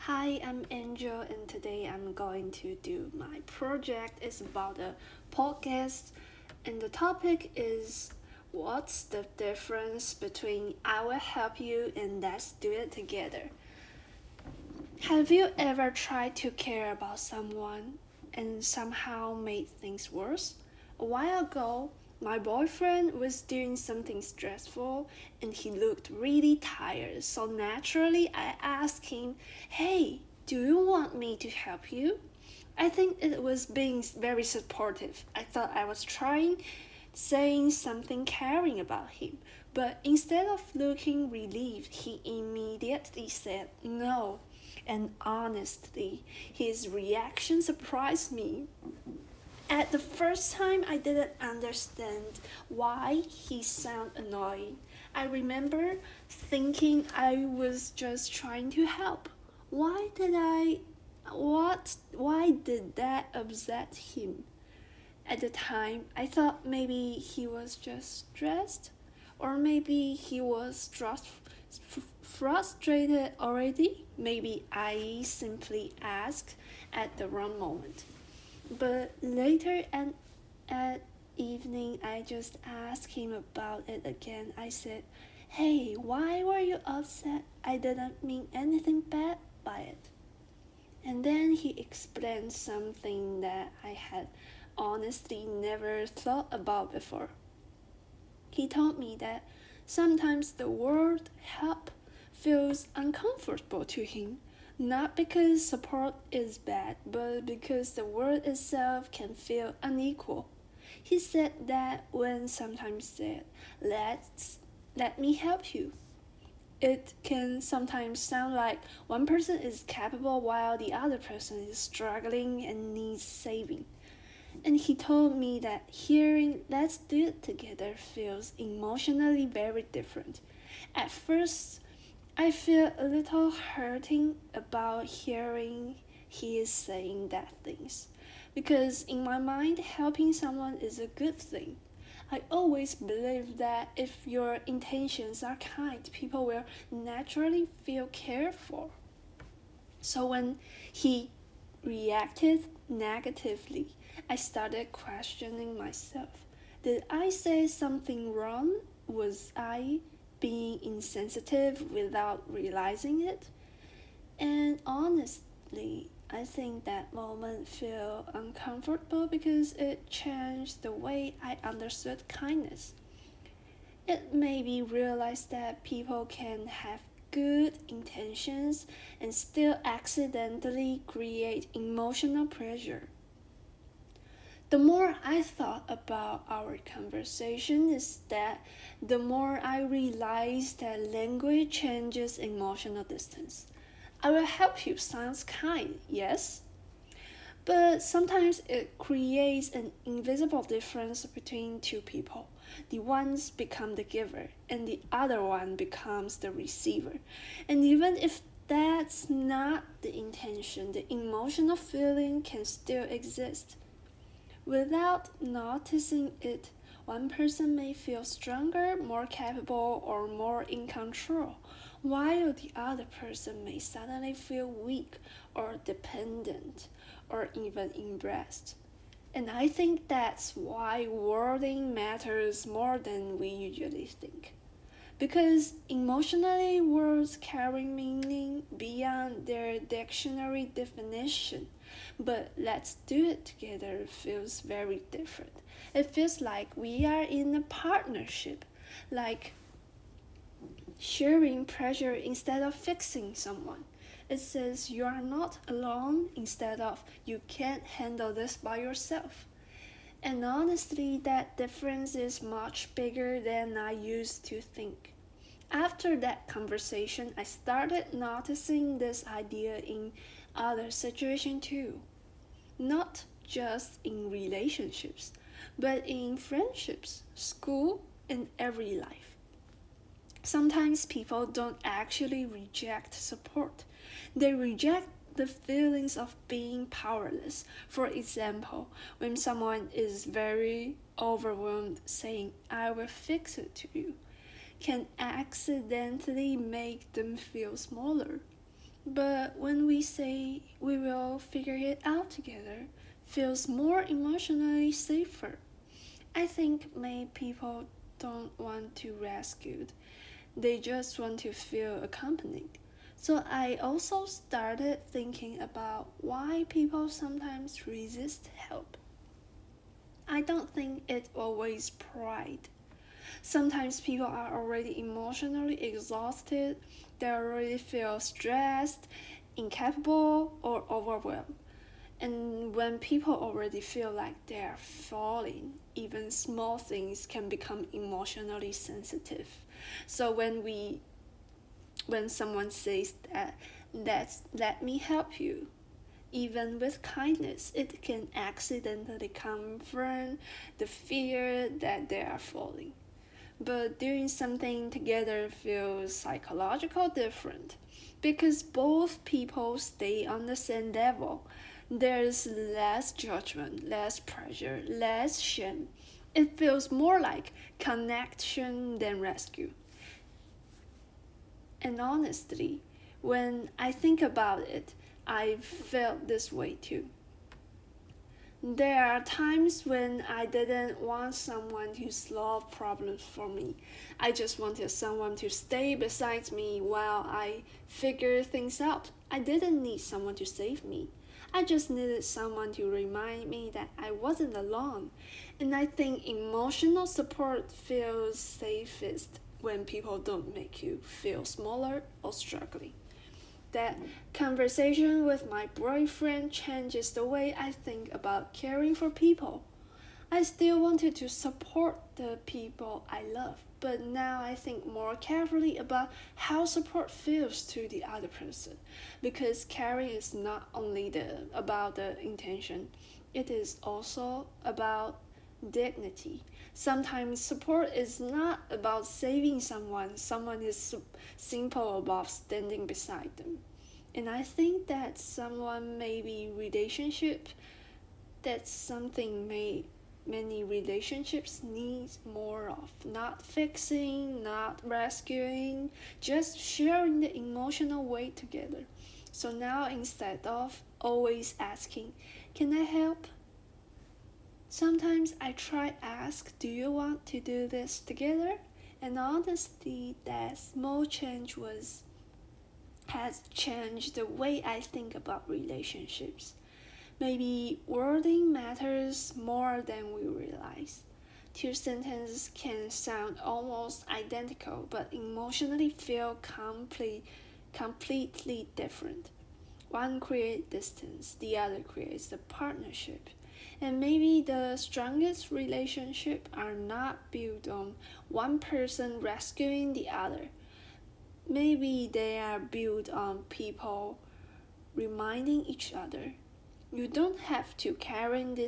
Hi, I'm Angel, and today I'm going to do my project. It's about a podcast, and the topic is what's the difference between I will help you and let's do it together. Have you ever tried to care about someone and somehow made things worse? A while ago, my boyfriend was doing something stressful and he looked really tired, so naturally I asked him, "Hey, do you want me to help you?" I think it was being very supportive. I thought I was saying something caring about him, but instead of looking relieved, he immediately said no. And honestly, his reaction surprised me. At the first time, I didn't understand why he sounded annoying. I remember thinking I was just trying to help. Why did I why did that upset him? At the time, I thought maybe he was just stressed, or maybe he was frustrated already. Maybe I simply asked at the wrong moment. But later at evening, I just asked him about it again. I said, "Hey, why were you upset? I didn't mean anything bad by it." And then he explained something that I had honestly never thought about before. He told me that sometimes the word help feels uncomfortable to him, not because support is bad, but because the word itself can feel unequal. He said that when sometimes said, let me help you, it can sometimes sound like one person is capable while the other person is struggling and needs saving. And he told me that hearing "let's do it together" feels emotionally very different. At first, I feel a little hurting about hearing he is saying that things. Because in my mind, helping someone is a good thing. I always believe that if your intentions are kind, people will naturally feel cared for. So when he reacted negatively, I started questioning myself. Did I say something wrong? Was I being insensitive without realizing it? And honestly, I think that moment felt uncomfortable because it changed the way I understood kindness. It made me realize that people can have good intentions and still accidentally create emotional pressure. The more I thought about our conversation is that the more I realized that language changes emotional distance. I will help you sounds kind, yes, but sometimes it creates an invisible difference between two people. The ones become the giver, and the other one becomes the receiver. And even if that's not the intention, the emotional feeling can still exist. Without noticing it, one person may feel stronger, more capable, or more in control, while the other person may suddenly feel weak or dependent or even embarrassed. And I think that's why wording matters more than we usually think. Because emotionally, words carry meaning beyond their dictionary definition. But "let's do it together" feels very different. It feels like we are in a partnership, like sharing pressure instead of fixing someone. It says you are not alone instead of you can't handle this by yourself. And honestly, that difference is much bigger than I used to think. After that conversation, I started noticing this idea in other situations too. Not just in relationships, but in friendships, school, and every life. Sometimes people don't actually reject support, they reject the feelings of being powerless. For example, when someone is very overwhelmed, saying "I will fix it to you" can accidentally make them feel smaller. But when we say we will figure it out together, feels more emotionally safer. I think many people don't want to rescued. They just want to feel accompanied. So I also started thinking about why people sometimes resist help. I don't think it's always pride. Sometimes people are already emotionally exhausted, they already feel stressed, incapable, or overwhelmed. And when people already feel like they're falling, even small things can become emotionally sensitive. So when someone says that let me help you, even with kindness, it can accidentally confirm the fear that they are falling. But doing something together feels psychological different because both people stay on the same level. There's less judgment, less pressure, less shame. It feels more like connection than rescue. And honestly, when I think about it, I felt this way too. There are times when I didn't want someone to solve problems for me. I just wanted someone to stay beside me while I figure things out. I didn't need someone to save me. I just needed someone to remind me that I wasn't alone. And I think emotional support feels safest when people don't make you feel smaller or struggling. That conversation with my boyfriend changes the way I think about caring for people. I still wanted to support the people I love, but now I think more carefully about how support feels to the other person, because caring is not only about the intention, it is also about dignity. Sometimes support is not about saving someone is simple about standing beside them. And I think that someone maybe relationship that's something many relationships need more of. Not fixing, not rescuing, just sharing the emotional weight together. So now instead of always asking, can I help? Sometimes I try ask, do you want to do this together? And honestly, that small change has changed the way I think about relationships. Maybe wording matters more than we realize. Two sentences can sound almost identical but emotionally feel completely different. One creates distance, the other creates a partnership. And maybe the strongest relationships are not built on one person rescuing the other. Maybe they are built on people reminding each other. You don't have to carry this